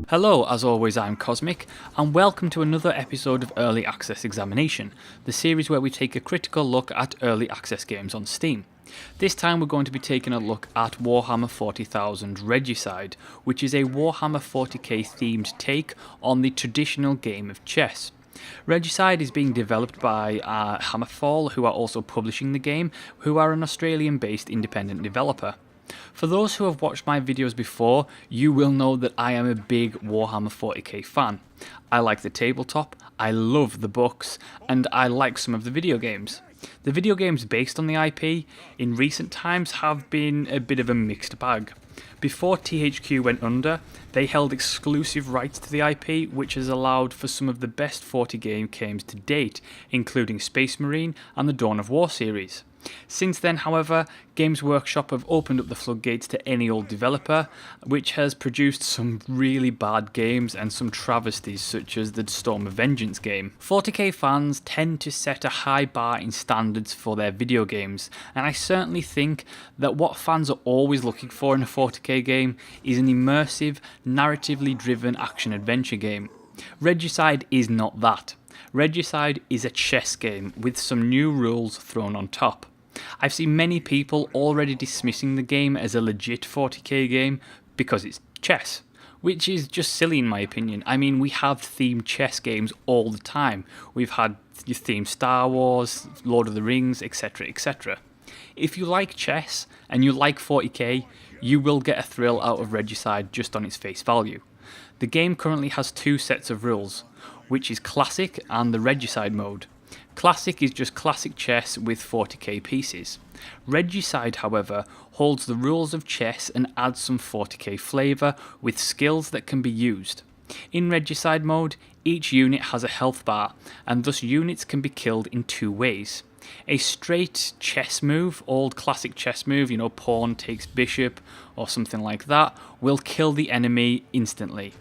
Hello, as always I'm Cosmic, and welcome to another episode of Early Access Examination, the series where we take a critical look at early access games on Steam. This time we're going to be taking a look at Warhammer 40,000 Regicide, which is a Warhammer 40k themed take on the traditional game of chess. Regicide is being developed by Hammerfall, who are also publishing the game, who are an Australian-based independent developer. For those who have watched my videos before, you will know that I am a big Warhammer 40k fan. I like the tabletop, I love the books, and I like some of the video games. The video games based on the IP in recent times have been a bit of a mixed bag. Before THQ went under, they held exclusive rights to the IP, which has allowed for some of the best 40k games to date, including Space Marine and the Dawn of War series. Since then, however, Games Workshop have opened up the floodgates to any old developer, which has produced some really bad games and some travesties such as the Storm of Vengeance game. 40k fans tend to set a high bar in standards for their video games, and I certainly think that what fans are always looking for in a 40k game is an immersive, narratively driven action-adventure game. Regicide is not that. Regicide is a chess game with some new rules thrown on top. I've seen many people already dismissing the game as a legit 40k game because it's chess, which is just silly in my opinion. I mean, we have themed chess games all the time. We've had themed Star Wars, Lord of the Rings, etc, etc. If you like chess and you like 40k, you will get a thrill out of Regicide just on its face value. The game currently has two sets of rules, which is Classic and the Regicide mode. Classic is just classic chess with 40k pieces. Regicide, however, holds the rules of chess and adds some 40k flavour with skills that can be used. In Regicide mode, each unit has a health bar, and thus units can be killed in two ways. A straight chess move, old classic chess move, pawn takes bishop or something like that, will kill the enemy instantly.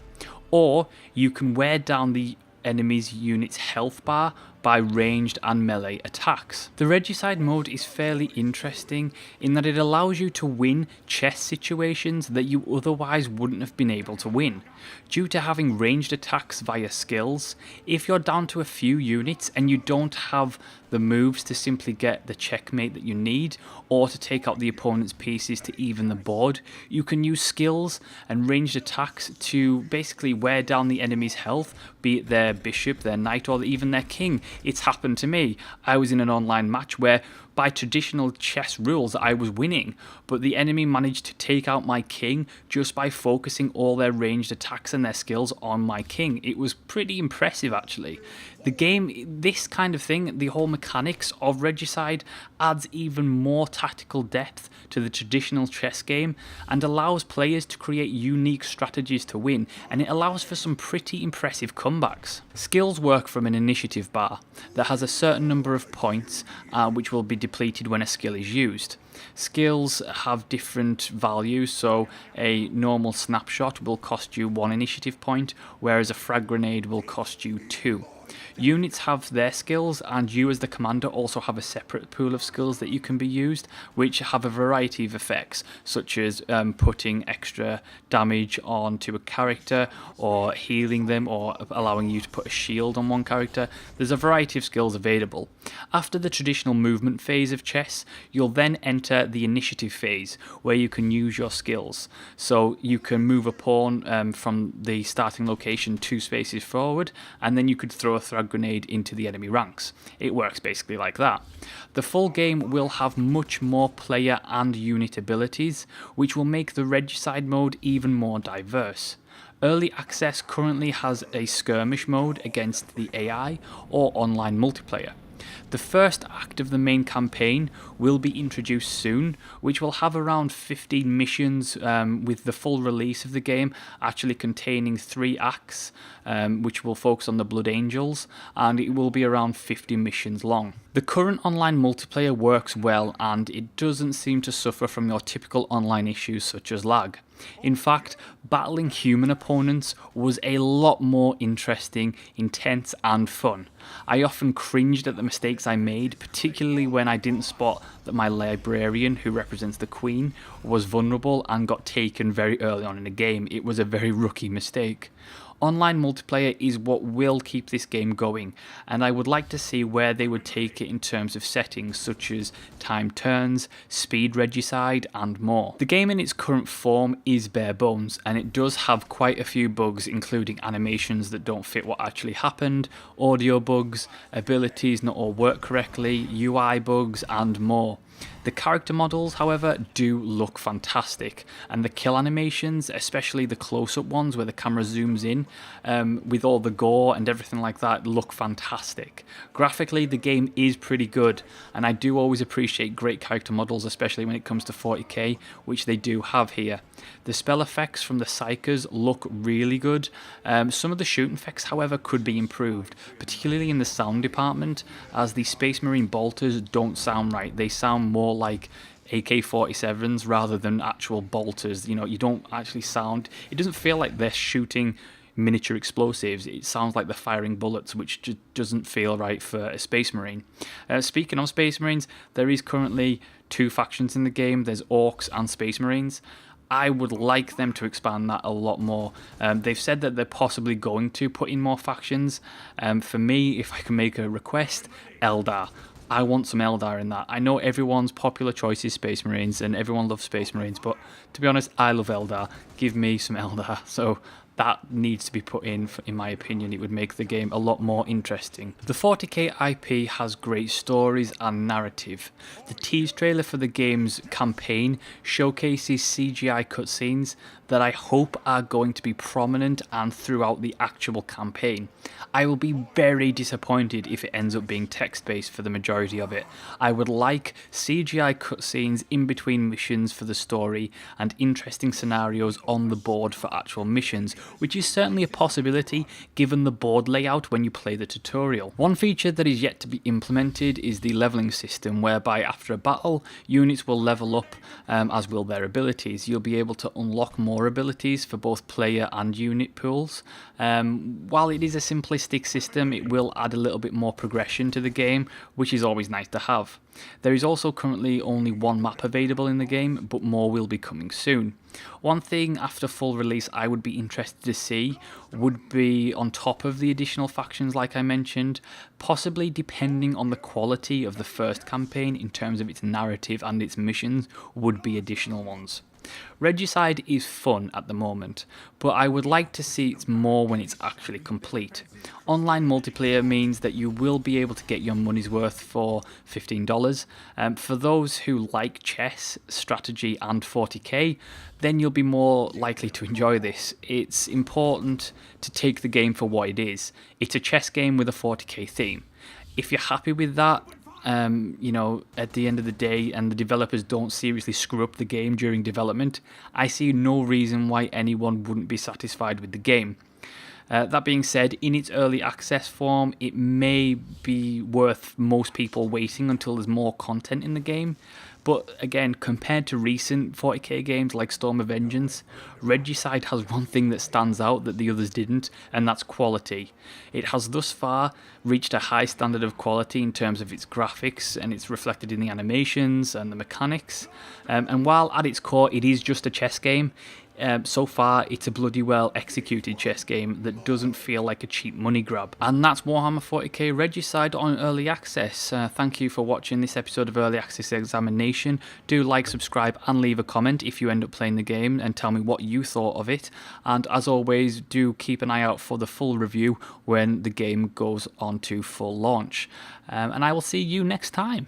Or you can wear down the enemy's unit's health bar by ranged and melee attacks. The Regicide mode is fairly interesting in that it allows you to win chess situations that you otherwise wouldn't have been able to win. Due to having ranged attacks via skills, if you're down to a few units and you don't have the moves to simply get the checkmate that you need, or to take out the opponent's pieces to even the board, you can use skills and ranged attacks to basically wear down the enemy's health, be it their bishop, their knight, or even their king. It's happened to me. I was in an online match where by traditional chess rules I was winning, but the enemy managed to take out my king just by focusing all their ranged attacks and their skills on my king. It was pretty impressive actually. The game, this kind of thing, the whole mechanics of Regicide adds even more tactical depth to the traditional chess game and allows players to create unique strategies to win, and it allows for some pretty impressive comebacks. Skills work from an initiative bar that has a certain number of points which will be depleted when a skill is used. Skills have different values, so a normal snapshot will cost you 1 initiative point, whereas a frag grenade will cost you 2. Units have their skills, and you as the commander also have a separate pool of skills that you can be used, which have a variety of effects, such as putting extra damage onto a character, or healing them, or allowing you to put a shield on one character. There's a variety of skills available. After the traditional movement phase of chess, you'll then enter the initiative phase, where you can use your skills. So you can move a pawn from the starting location 2 spaces forward, and then you could throw a frag grenade into the enemy ranks. It works basically like that. The full game will have much more player and unit abilities, which will make the Regicide mode even more diverse. Early Access currently has a skirmish mode against the AI or online multiplayer. The first act of the main campaign will be introduced soon, which will have around 15 missions, with the full release of the game actually containing 3 acts, which will focus on the Blood Angels, and it will be around 50 missions long. The current online multiplayer works well and it doesn't seem to suffer from your typical online issues such as lag. In fact, battling human opponents was a lot more interesting, intense and fun. I often cringed at the mistakes I made, particularly when I didn't spot that my librarian, who represents the Queen, was vulnerable and got taken very early on in the game. It was a very rookie mistake. Online multiplayer is what will keep this game going, and I would like to see where they would take it in terms of settings such as timed turns, speed regicide and more. The game in its current form is bare bones, and it does have quite a few bugs, including animations that don't fit what actually happened, audio bugs, abilities not all work correctly, UI bugs and more. The character models, however, do look fantastic, and the kill animations, especially the close-up ones where the camera zooms in, with all the gore and everything like that, look fantastic. Graphically, the game is pretty good, and I do always appreciate great character models, especially when it comes to 40k, which they do have here. The spell effects from the Psychers look really good. Some of the shooting effects, however, could be improved, particularly in the sound department, as the Space Marine bolters don't sound right. They sound more like AK-47s rather than actual bolters. You know, you don't actually sound, it doesn't feel like they're shooting miniature explosives. It sounds like they're firing bullets, which just doesn't feel right for a Space Marine. Speaking of Space Marines, there is currently 2 factions in the game. There's Orcs and Space Marines. I would like them to expand that a lot more. They've said that they're possibly going to put in more factions. For me, if I can make a request, Eldar. I want some Eldar in that. I know everyone's popular choice is Space Marines and everyone loves Space Marines, but to be honest, I love Eldar. Give me some Eldar. So that needs to be put in my opinion. It would make the game a lot more interesting. The 40k IP has great stories and narrative. The tease trailer for the game's campaign showcases CGI cutscenes that I hope are going to be prominent and throughout the actual campaign. I will be very disappointed if it ends up being text-based for the majority of it. I would like CGI cutscenes in between missions for the story and interesting scenarios on the board for actual missions, which is certainly a possibility given the board layout when you play the tutorial. One feature that is yet to be implemented is the leveling system, whereby after a battle, units will level up as will their abilities. You'll be able to unlock more abilities for both player and unit pools. While it is a simplistic system, it will add a little bit more progression to the game, which is always nice to have. There is also currently only 1 map available in the game, but more will be coming soon. One thing after full release I would be interested to see would be, on top of the additional factions like I mentioned, possibly depending on the quality of the first campaign in terms of its narrative and its missions, would be additional ones. Regicide is fun at the moment, but I would like to see it more when it's actually complete. Online multiplayer means that you will be able to get your money's worth for $15. For those who like chess, strategy and 40k, then you'll be more likely to enjoy this. It's important to take the game for what it is. It's a chess game with a 40k theme. If you're happy with that, you know, at the end of the day, and the developers don't seriously screw up the game during development, I see no reason why anyone wouldn't be satisfied with the game. That being said, in its early access form, it may be worth most people waiting until there's more content in the game. But again, compared to recent 40k games like Storm of Vengeance, Regicide has one thing that stands out that the others didn't, and that's quality. It has thus far reached a high standard of quality in terms of its graphics, and it's reflected in the animations and the mechanics. And while at its core it is just a chess game, so far it's a bloody well executed chess game that doesn't feel like a cheap money grab. And that's Warhammer 40k Regicide on Early Access. Thank you for watching this episode of Early Access Examination. Do like, subscribe and leave a comment if you end up playing the game and tell me what you thought of it. And as always, do keep an eye out for the full review when the game goes on to full launch. And I will see you next time.